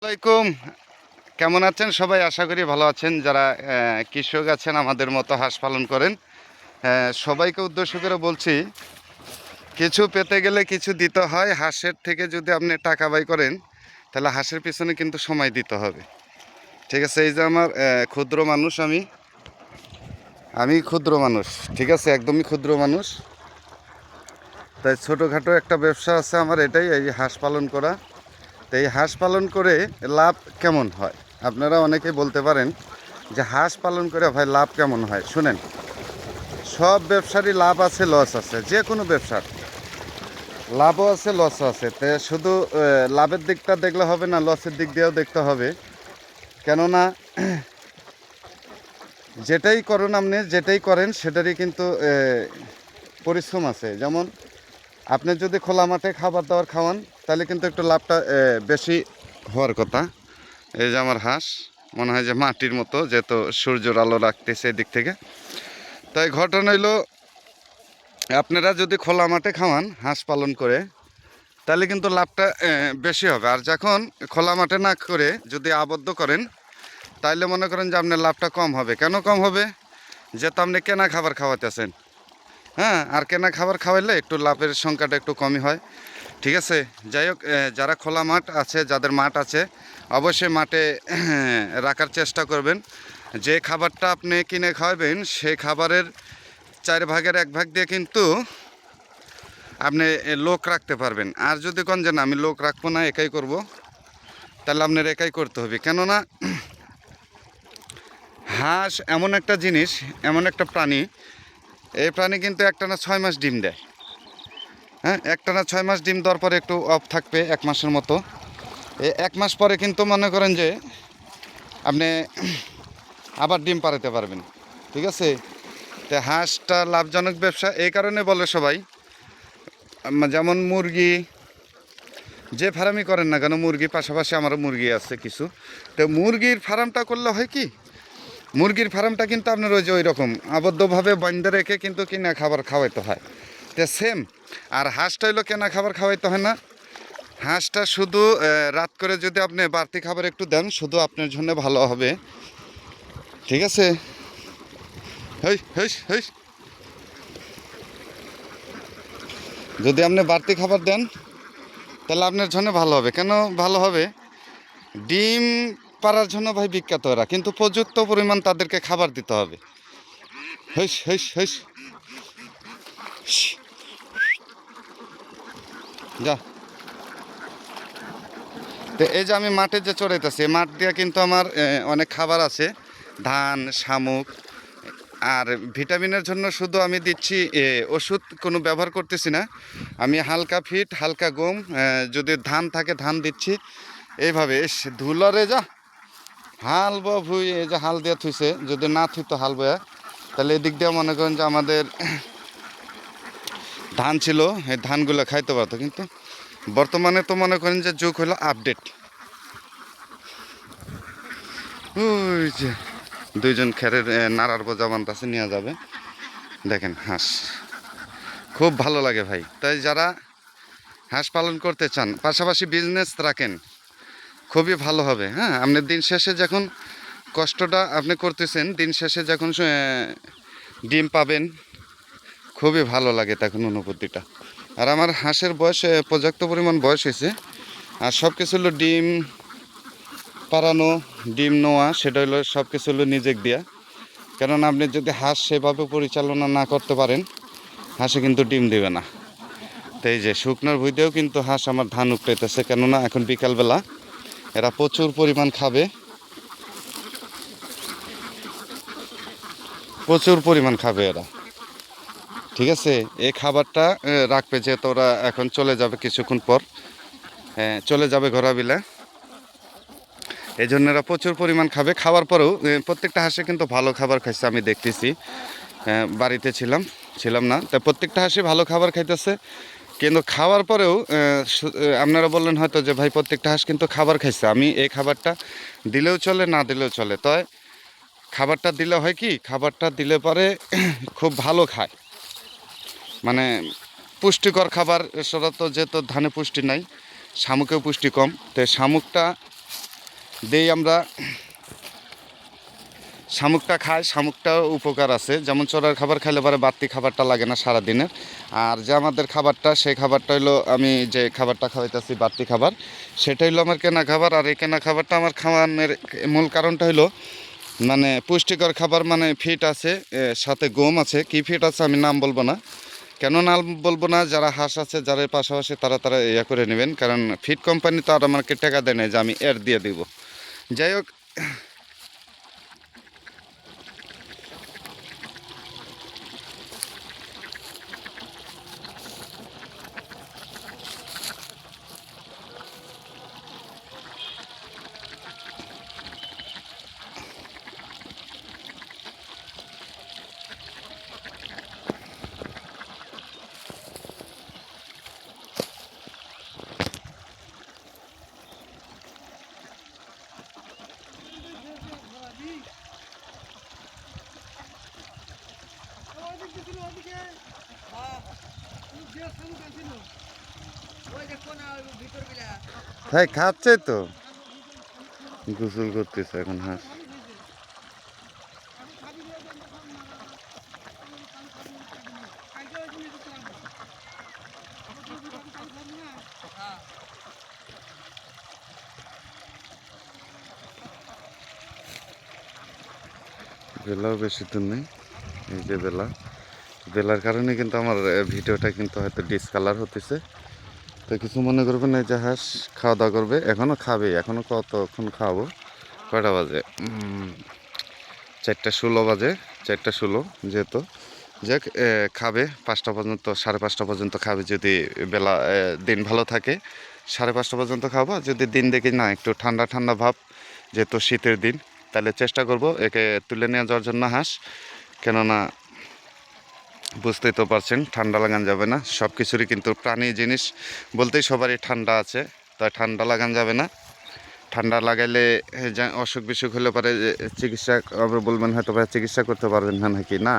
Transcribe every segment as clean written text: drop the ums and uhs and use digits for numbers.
আসসালামাইকুম। কেমন আছেন সবাই? আশা করি ভালো আছেন। যারা কৃষক আছেন আমাদের মতো হাঁস পালন করেন, সবাইকে উদ্দেশ্য করে বলছি, কিছু পেতে গেলে কিছু দিতে হয়। হাঁসের থেকে যদি আপনি টাকা ব্যয় করেন তাহলে হাঁসের পিছনে কিন্তু সময় দিতে হবে। ঠিক আছে? এই যে আমার ক্ষুদ্র মানুষ, আমি ক্ষুদ্র মানুষ, ঠিক আছে, একদমই ক্ষুদ্র মানুষ। তাই ছোটোখাটো একটা ব্যবসা আছে আমার, এটাই এই হাঁস পালন করা। তো এই হাঁস পালন করে লাভ কেমন হয়? আপনারা অনেকেই বলতে পারেন যে হাঁস পালন করে ভাই লাভ কেমন হয়। শুনেন, সব ব্যবসারই লাভ আছে, লস আছে। যে কোনো ব্যবসার লাভও আছে, লসও আছে। তো শুধু লাভের দিকটা দেখলে হবে না, লসের দিক দিয়েও দেখতে হবে। কেননা যেটাই করুন আপনি, যেটাই করেন সেটারই কিন্তু পরিশ্রম আছে। যেমন আপনি যদি খোলা মাঠে খাবার দাবার খাওয়ান তাহলে কিন্তু একটু লাভটা বেশি হওয়ার কথা। এই যে আমার হাঁস মনে হয় যে মাটির মতো, যেহেতু সূর্যের আলো রাখতেছে এদিক থেকে। তাই ঘটনা হইলো, আপনারা যদি খোলা মাঠে খাওয়ান হাঁস পালন করে তাহলে কিন্তু লাভটা বেশি হবে। আর যখন খোলা মাঠে না করে যদি আবদ্ধ করেন তাইলে মনে করেন যে আপনার লাভটা কম হবে। কেন কম হবে? যেহেতু আপনি কেনা খাবার খাওয়াতেছেন, হ্যাঁ, আর কেনা খাবার খাওয়াইলে একটু লাভের সংখ্যাটা একটু কমই হয়। ঠিক আছে? যাই হোক, যারা খোলা মাঠ আছে, যাদের মাঠ আছে, অবশ্যই মাঠে রাখার চেষ্টা করবেন। যে খাবারটা আপনি কিনে খাওয়াবেন সেই খাবারের 4 ভাগের 1 ভাগ দিয়ে কিন্তু আপনি লোক রাখতে পারবেন। আর যদি কোন যে না আমি লোক রাখবো না, একাই করব, তাহলে আপনার একাই করতে হবে। কেননা হাঁস এমন একটা জিনিস, এমন একটা প্রাণী, এই প্রাণী কিন্তু একটানা 6 মাস ডিম দেয়। হ্যাঁ, একটানা 6 মাস ডিম দেওয়ার পরে একটু অফ থাকবে 1 মাসের মতো। এই 1 মাস পরে কিন্তু মনে করেন যে আপনি আবার ডিম পাড়াতে পারবেন। ঠিক আছে? তো হাঁসটা লাভজনক ব্যবসা, এই কারণে বলে সবাই। যেমন মুরগি, যে ফার্মই করেন না কেন, মুরগির পাশাপাশি আমারও মুরগি আছে কিছু। তো মুরগির ফার্মটা করলে হয় কি, মুরগির ফার্মটা কিন্তু আপনার ওই যে ওই রকম আবদ্ধভাবে বন্ধ রেখে কিন্তু কিনা খাবার খাওয়াইতে হয়। তো সেম, আর হাঁসটা হইলো কেনা খাবার খাওয়াইতে হয় না। হাঁসটা শুধু রাত করে যদি আপনি বাড়তি খাবার একটু দেন, শুধু আপনার জন্য ভালো হবে। ঠিক আছে? হেই হেই হেই, যদি আপনি বাড়তি খাবার দেন তাহলে আপনার জন্য ভালো হবে। কেন ভালো হবে? ডিম পাড়ার জন্য ভাই বিখ্যাত ওরা, কিন্তু প্রযুক্ত পরিমাণ তাদেরকে খাবার দিতে হবে। হেস হেস হেস, যা। তো এই যে আমি মাঠে যে চড়াইতেছি, মাঠ দিয়ে কিন্তু আমার অনেক খাবার আছে, ধান, শামুক। আর ভিটামিনের জন্য শুধু আমি দিচ্ছি ওষুধ, কোনো ব্যবহার করতেছি না। আমি হালকা ফিট, হালকা গম, যদি ধান থাকে ধান দিচ্ছি। এইভাবে এস ধুলারে যা হাল বা ভুই, এই যে হাল দিয়ে থুইছে, যদি না থুইতো হাল বয়া, তাহলে এদিক দিয়ে মনে করেন যে আমাদের ধান ছিল, এই ধানগুলো খাইতে পারতো। কিন্তু বর্তমানে তো মনে করেন যে যুগ হলো আপডেট। ওই যে দুইজন খেরের নাড়ার বোঝা বানতাছে, নিয়ে যাবে। দেখেন হাঁস খুব ভালো লাগে ভাই। তাই যারা হাঁস পালন করতে চান, পাশাপাশি বিজনেস রাখেন, খুবই ভালো হবে। হ্যাঁ, আপনি দিন শেষে যখন কষ্টটা আপনি করতেছেন, দিন শেষে যখন ডিম পাবেন, খুবই ভালো লাগে তখন অনুভূতিটা। আর আমার হাঁসের বয়স পর্যাপ্ত পরিমাণ বয়স হয়েছে। আর সব কিছু হলো ডিম পাড়ানো, ডিম নেওয়া, সেটা হলো সব কিছু হলো নিজেক দিয়া। কারণ আপনি যদি হাঁস সেভাবে পরিচালনা না করতে পারেন, হাঁসে কিন্তু ডিম দেবে না। তো এই যে শুকনোর ভুঁইতেও কিন্তু হাঁস আমার ধান উপটাইতেছে, কেননা এখন বিকালবেলা এরা প্রচুর পরিমাণ খাবে, প্রচুর পরিমাণ খাবে এরা। ঠিক আছে? এই খাবারটা রাখবে, যেহেতু ওরা এখন চলে যাবে কিছুক্ষণ পর, চলে যাবে ঘোরাবিলা। এই জন্য এরা প্রচুর পরিমাণ খাবে। খাওয়ার পরেও প্রত্যেকটা হাঁসে কিন্তু ভালো খাবার খাইছে, আমি দেখতেছি। বাড়িতে ছিলাম না, তা প্রত্যেকটা হাঁসি ভালো খাবার খাইতেছে। কিন্তু খাওয়ার পরেও আপনারা বললেন হয়তো যে ভাই প্রত্যেকটা হাঁস কিন্তু খাবার খাইছে, আমি এই খাবারটা দিলেও চলে, না দিলেও চলে। তাই খাবারটা দিলে হয় কি, খাবারটা দিলে পরে খুব ভালো খায়, মানে পুষ্টিকর খাবার। সেটা তো যেহেতু ধানে পুষ্টি নাই, শামুকেও পুষ্টি কম, তো শামুকটা দেই আমরা। শামুকটা খায়, শামুকটাও উপকার আছে, যেমন চোরার খাবার খাইলে পরে বাড়তি খাবারটা লাগে না সারাদিনের। আর যে আমাদের খাবারটা, সেই খাবারটা হলো আমি যে খাবারটা খাওয়াইতেছি বাড়তি খাবার, সেটা হলো আমার কেনা খাবার। আর এই কেনা খাবারটা আমার খাওয়ানোর মূল কারণটা হলো মানে পুষ্টিকর খাবার, মানে ফিট আছে, সাথে গম আছে। কি ফিট আছে আমি নাম বলবো না, কেন নাম বলবো না, যারা হাঁস আছে যারা পাশাপাশি তারা ইয়া করে নেবেন, কারণ ফিট কোম্পানি তো আর আমাকে টাকা দেয় না যে আমি এর দিয়ে দিব। যাই হোক, হ্যাঁ খাচ্ছে তো, গোসল করতেছে এখন হাঁস। বেলাও বেশি দূর নেই, এই যে বেলার কারণে কিন্তু আমার ভিডিওটা কিন্তু হয়তো ডিসকালার হতেছে। তো কিছু মনে করবেন না, যে হাঁস খাওয়া দাওয়া করবে, এখনও খাবে, এখনও কতক্ষণ খাওয়াবো, কয়টা বাজে 4:16 বাজে, 4:16 যেহেতু। যাক, খাবে 5টা পর্যন্ত, 5:30 পর্যন্ত খাবে। যদি বেলা দিন ভালো থাকে 5:30 পর্যন্ত খাবো। যদি দিন দেখি না একটু ঠান্ডা ঠান্ডা ভাব, যেহেতু শীতের দিন, তাহলে চেষ্টা করব একে তুলে নিয়ে যাওয়ার জন্য হাঁস। কেননা বুঝতেই তো পারছেন, ঠান্ডা লাগান যাবে না। সব কিছুরই কিন্তু প্রাণী জিনিস বলতেই সবারই ঠান্ডা আছে, তাই ঠান্ডা লাগান যাবে না। ঠান্ডা লাগাইলে অসুখ বিসুখ হলে পরে চিকিৎসা আবার বলবেন হয়তো ভাই চিকিৎসা করতে পারবেন না নাকি, না,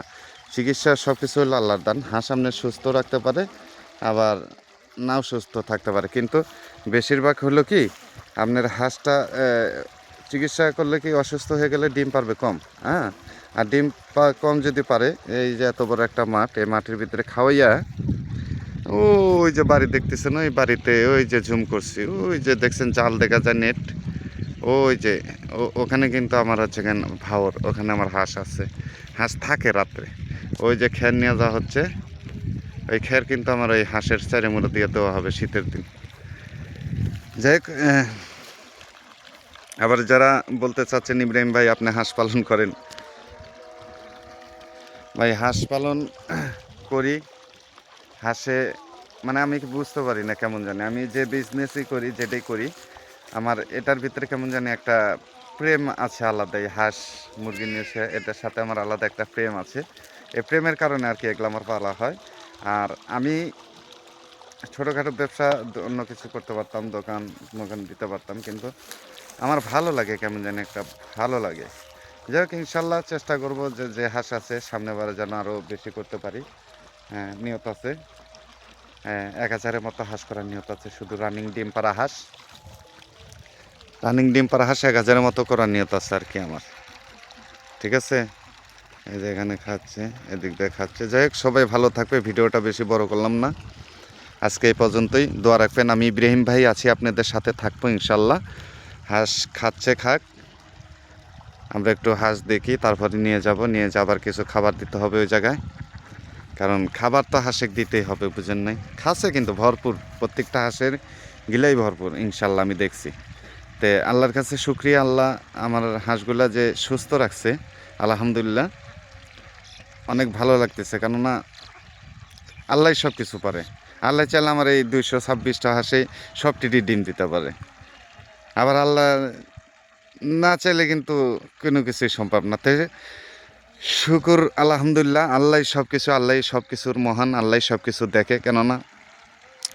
চিকিৎসা সব কিছু হলো আল্লাহর দান। হাঁস আপনি সুস্থ রাখতে পারে, আবার নাও সুস্থ থাকতে পারে, কিন্তু বেশিরভাগ হলো কি আপনার হাঁসটা চিকিৎসা করলে কি অসুস্থ হয়ে গেলে ডিম পারবে কম, হ্যাঁ। আর ডিম কম যদি পারে, এই যে এত বড় একটা মাঠ, এই মাঠের ভিতরে খাওয়াইয়া, ওই যে বাড়ি দেখতেছেন, ওই বাড়িতে ওই যে ঝুম করছি, ওই যে দেখছেন জাল দেখা যায়, নেট, ওই যে ওখানে কিন্তু আমার হচ্ছে কেন ভাওর, ওখানে আমার হাঁস আছে, হাঁস থাকে রাত্রে। ওই যে খের নিয়ে যাওয়া হচ্ছে, ওই খের কিন্তু আমার ওই হাঁসের চারে মুড়ো দিয়ে দেওয়া হবে শীতের দিন। যাই হোক, আবার যারা বলতে চাচ্ছেন ইব্রাহিম ভাই আপনি হাঁস পালন করেন, ভাই হাঁস পালন করি। হাঁসে মানে আমি বুঝতে পারি না কেমন জানি, আমি যে বিজনেসই করি, যেটাই করি, আমার এটার ভিতরে কেমন জানি একটা প্রেম আছে আলাদাই। হাঁস মুরগি নিয়ে এটার সাথে আমার আলাদা একটা প্রেম আছে। এই প্রেমের কারণে আর কি এগুলো আমার পালা হয়। আর আমি ছোটোখাটো ব্যবসা অন্য কিছু করতে পারতাম, দোকান দিতে পারতাম, কিন্তু আমার ভালো লাগে, কেমন জানি একটা ভালো লাগে। যাই হোক, ইনশাল্লাহ চেষ্টা করবো যে হাঁস আছে সামনে বারে যেন আরও বেশি করতে পারি। হ্যাঁ, নিয়ত আছে, 1000-এর মতো হাঁস করার নিয়ত আছে। শুধু রানিং ডিম পাড়া হাঁস 1000-এর মতো করার নিয়ত আছে আর কি আমার। ঠিক আছে, এই যে এখানে খাচ্ছে, এদিক দিয়ে খাচ্ছে। যাই হোক, সবাই ভালো থাকবে, ভিডিওটা বেশি বড় করলাম না, আজকে এই পর্যন্তই। দোয়া রাখবেন, আমি ইব্রাহিম ভাই আছি, আপনাদের সাথে থাকবো ইনশাল্লাহ। হাঁস খাচ্ছে খাক, আমরা একটু হাঁস দেখি, তারপরে নিয়ে যাবার কিছু খাবার দিতে হবে ওই জায়গায়, কারণ খাবার তো হাঁসে দিতেই হবে, বুঝেন নাই। খাচ্ছে কিন্তু ভরপুর, প্রত্যেকটা হাঁসের গিলাই ভরপুর ইনশাল্লাহ, আমি দেখছি। তে আল্লাহর কাছে শুক্রিয়া, আল্লাহ আমার হাঁসগুলা যে সুস্থ রাখছে, আলহামদুলিল্লাহ, অনেক ভালো লাগতেছে। কেননা আল্লাহ সব কিছু পারে। আল্লাহ চাইলে আমার এই 226টা হাঁসে সবটিরই ডিম দিতে পারে। আবার আল্লাহ না চাইলে কিন্তু কোনো কিছুই সম্ভব না। তাই শুকুর আলহামদুলিল্লাহ, আল্লাহ সব কিছুর মহান, আল্লাহ সব কিছু দেখে। কেননা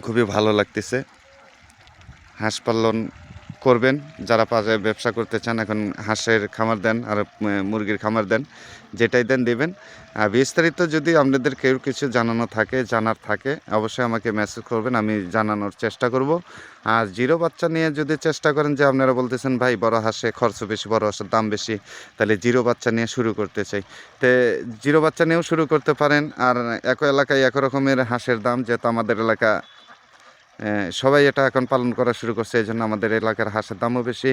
খুবই ভালো লাগতেছে, হাঁস পালন করবেন যারা ব্যবসা করতে চান। এখন হাঁসের খামার দেন আর মুরগির খামার দেন, যেটাই দেন দিবেন। আর বিস্তারিত যদি আপনাদের কেউ কিছু জানার থাকে অবশ্যই আমাকে মেসেজ করবেন, আমি জানানোর চেষ্টা করব। আর জিরো বাচ্চা নিয়ে যদি চেষ্টা করেন যে আপনারা বলতেছেন ভাই বড় হাঁসে খরচ বেশি, বড় হাঁসের দাম বেশি, তাহলে জিরো বাচ্চা নিয়ে শুরু করতে চাই, তো জিরো বাচ্চা নিয়েও শুরু করতে পারেন। আর একই এলাকায় একই রকমের হাঁসের দাম, যেহেতু আমাদের এলাকা সবাই এটা এখন পালন করা শুরু করছে, এই জন্য আমাদের এলাকার হাঁসের দামও বেশি।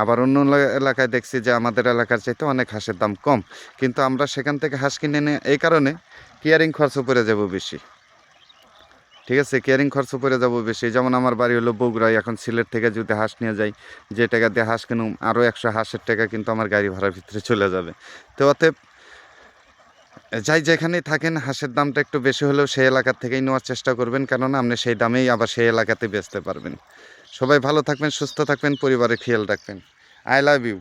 আবার অন্য এলাকায় দেখছি যে আমাদের এলাকার চাইতে অনেক হাঁসের দাম কম, কিন্তু আমরা সেখান থেকে হাঁস কিনে নিয়ে এই কারণে কেয়ারিং খরচ পড়ে যাব বেশি। ঠিক আছে, কেয়ারিং খরচ পড়ে যাব বেশি। যেমন আমার বাড়ি হলো বগুড়ায়, এখন সিলেট থেকে যদি হাঁস নিয়ে যাই, যে টাকা দিয়ে হাঁস কিনুম আরও 100 হাঁসের টাকা কিন্তু আমার গাড়ি ভাড়ার ভিতরে চলে যাবে। তো অতএব যাই যেখানেই থাকেন হাঁসের দামটা একটু বেশি হলেও সেই এলাকা থেকেই নেওয়ার চেষ্টা করবেন, কেননা আপনি সেই দামেই আবার সেই এলাকাতে বেচতে পারবেন। সবাই ভালো থাকবেন, সুস্থ থাকবেন, পরিবারের খেয়াল রাখবেন। I love you.